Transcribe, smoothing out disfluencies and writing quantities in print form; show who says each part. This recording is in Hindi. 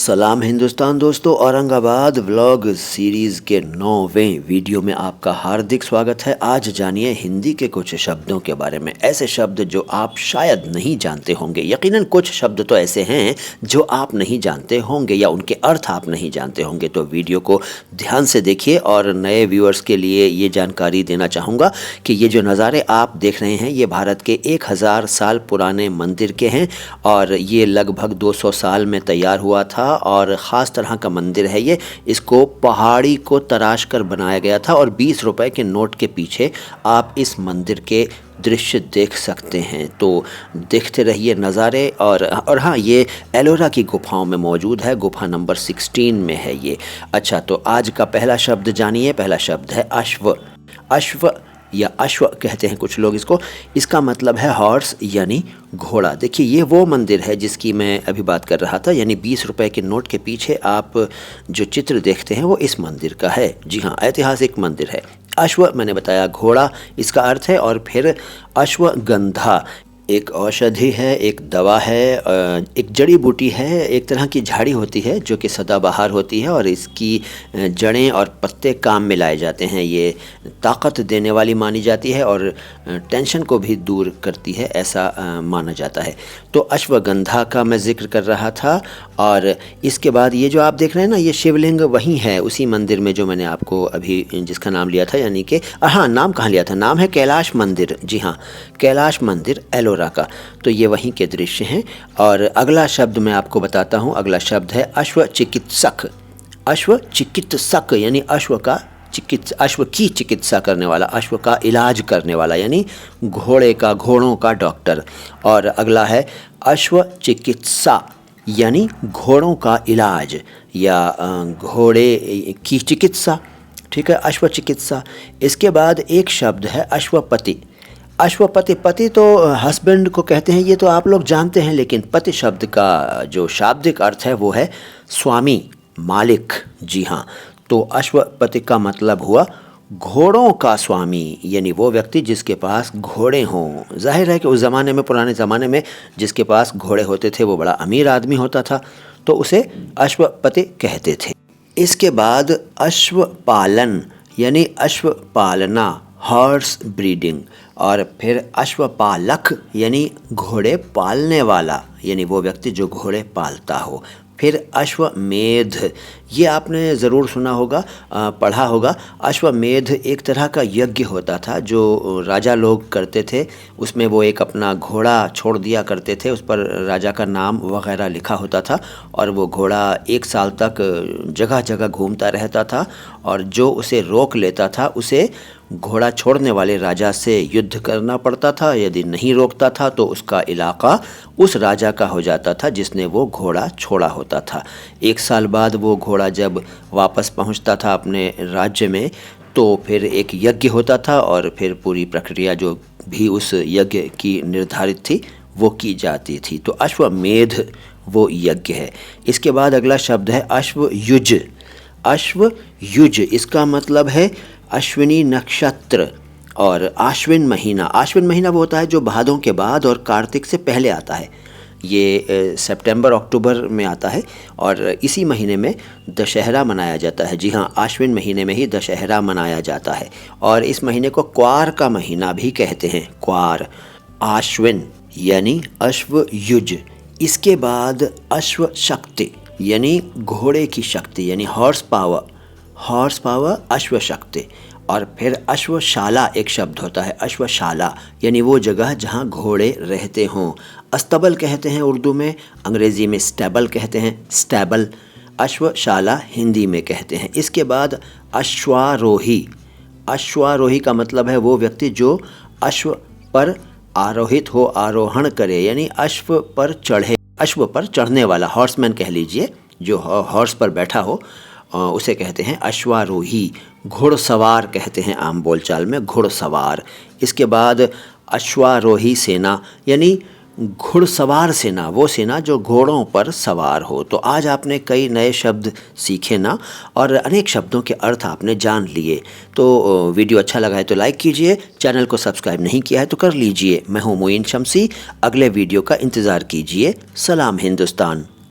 Speaker 1: सलाम हिंदुस्तान दोस्तों, औरंगाबाद व्लॉग सीरीज़ के 9वें वीडियो में आपका हार्दिक स्वागत है। आज जानिए हिंदी के कुछ शब्दों के बारे में, ऐसे शब्द जो आप शायद नहीं जानते होंगे। यकीनन कुछ शब्द तो ऐसे हैं जो आप नहीं जानते होंगे या उनके अर्थ आप नहीं जानते होंगे। तो वीडियो को ध्यान से देखिए और नए व्यूअर्स के लिए ये जानकारी देना चाहूँगा कि ये जो नज़ारे आप देख रहे हैं ये भारत के 1000 साल पुराने मंदिर के हैं और ये लगभग 200 साल में तैयार हुआ था और ख़ास तरह का मंदिर है ये। इसको पहाड़ी को तराश कर बनाया गया था और 20 रुपए के नोट के पीछे आप इस मंदिर के दृश्य देख सकते हैं। तो देखते रहिए नज़ारे। और हाँ, ये एलोरा की गुफाओं में मौजूद है, गुफा नंबर 16 में है ये। अच्छा, तो आज का पहला शब्द जानिए। पहला शब्द है अश्व। अश्व या अश्व कहते हैं कुछ लोग इसको। इसका मतलब है हॉर्स यानी घोड़ा। देखिए, ये वो मंदिर है जिसकी मैं अभी बात कर रहा था, यानी 20 रुपए के नोट के पीछे आप जो चित्र देखते हैं वो इस मंदिर का है। जी हाँ, ऐतिहासिक मंदिर है। अश्व मैंने बताया घोड़ा इसका अर्थ है। और फिर अश्वगंधा एक औषधि है, एक दवा है, एक जड़ी बूटी है, एक तरह की झाड़ी होती है जो कि सदाबहार होती है और इसकी जड़ें और पत्ते काम में लाए जाते हैं। ये ताकत देने वाली मानी जाती है और टेंशन को भी दूर करती है, ऐसा माना जाता है। तो अश्वगंधा का मैं जिक्र कर रहा था। और इसके बाद ये जो आप देख रहे हैं ना, ये शिवलिंग वहीं है उसी मंदिर में जो मैंने आपको अभी जिसका नाम लिया था, यानी कि हाँ, नाम कहाँ लिया था, नाम है कैलाश मंदिर। जी हाँ, कैलाश मंदिर एलोरा का। तो ये वहीं के दृश्य हैं। और अगला शब्द मैं आपको बताता हूँ। अगला शब्द है अश्व चिकित्सक। अश्व चिकित्सक यानी अश्व की चिकित्सा करने वाला, अश्व का इलाज करने वाला, यानी घोड़ों का डॉक्टर। और अगला है अश्व चिकित्सा यानी घोड़ों का इलाज या घोड़े की चिकित्सा। ठीक है, अश्व चिकित्सा। इसके बाद एक शब्द है अश्वपति। अश्वपति, पति तो हस्बैंड को कहते हैं, ये तो आप लोग जानते हैं। लेकिन पति शब्द का जो शाब्दिक अर्थ है वो है स्वामी, मालिक। जी हाँ, तो अश्वपति का मतलब हुआ घोड़ों का स्वामी, यानी वो व्यक्ति जिसके पास घोड़े हों। जाहिर है कि उस ज़माने में, पुराने ज़माने में जिसके पास घोड़े होते थे वो बड़ा अमीर आदमी होता था, तो उसे अश्वपति कहते थे। इसके बाद अश्वपालन यानी अश्व पालना, हॉर्स ब्रीडिंग। और फिर अश्वपालक यानी घोड़े पालने वाला, यानी वो व्यक्ति जो घोड़े पालता हो। फिर अश्वमेध, ये आपने ज़रूर सुना होगा, पढ़ा होगा। अश्वमेध एक तरह का यज्ञ होता था जो राजा लोग करते थे। उसमें वो एक अपना घोड़ा छोड़ दिया करते थे, उस पर राजा का नाम वगैरह लिखा होता था और वो घोड़ा 1 साल तक जगह जगह घूमता रहता था और जो उसे रोक लेता था उसे घोड़ा छोड़ने वाले राजा से युद्ध करना पड़ता था। यदि नहीं रोकता था तो उसका इलाका उस राजा का हो जाता था जिसने वो घोड़ा छोड़ा होता था। 1 साल बाद वो घोड़ा जब वापस पहुंचता था अपने राज्य में तो फिर एक यज्ञ होता था और फिर पूरी प्रक्रिया जो भी उस यज्ञ की निर्धारित थी वो की जाती थी। तो अश्वमेध वो यज्ञ है। इसके बाद अगला शब्द है अश्वयुज। अश्वयुज इसका मतलब है अश्विनी नक्षत्र और आश्विन महीना। आश्विन महीना वो होता है जो भादों के बाद और कार्तिक से पहले आता है। ये सितंबर अक्टूबर में आता है और इसी महीने में दशहरा मनाया जाता है। जी हाँ, आश्विन महीने में ही दशहरा मनाया जाता है और इस महीने को क्वार का महीना भी कहते हैं। क्वार, आश्विन यानी अश्वयुज। इसके बाद अश्व शक्ति यानी घोड़े की शक्ति, यानी हॉर्स पावर, अश्व शक्ति। और फिर अश्वशाला एक शब्द होता है, अश्वशाला यानी वो जगह जहाँ घोड़े रहते हों। अस्तबल कहते हैं उर्दू में, अंग्रेज़ी में स्टैबल कहते हैं, स्टैबल। अश्वशाला हिंदी में कहते हैं। इसके बाद अश्वारोही। अश्वारोही का मतलब है वो व्यक्ति जो अश्व पर आरोहित हो, आरोहण करे, यानी अश्व पर चढ़े, अश्व पर चढ़ने वाला, हॉर्समैन कह लीजिए, जो हॉर्स पर बैठा हो उसे कहते हैं अश्वारोही। घुड़सवार कहते हैं आम बोलचाल में, घुड़सवार। इसके बाद अश्वारोही सेना यानी घुड़सवार सेना, वो सेना जो घोड़ों पर सवार हो। तो आज आपने कई नए शब्द सीखे ना और अनेक शब्दों के अर्थ आपने जान लिए। तो वीडियो अच्छा लगा है तो लाइक कीजिए, चैनल को सब्सक्राइब नहीं किया है तो कर लीजिए। मैं हूँ मोइन शमसी, अगले वीडियो का इंतज़ार कीजिए। सलाम हिंदुस्तान।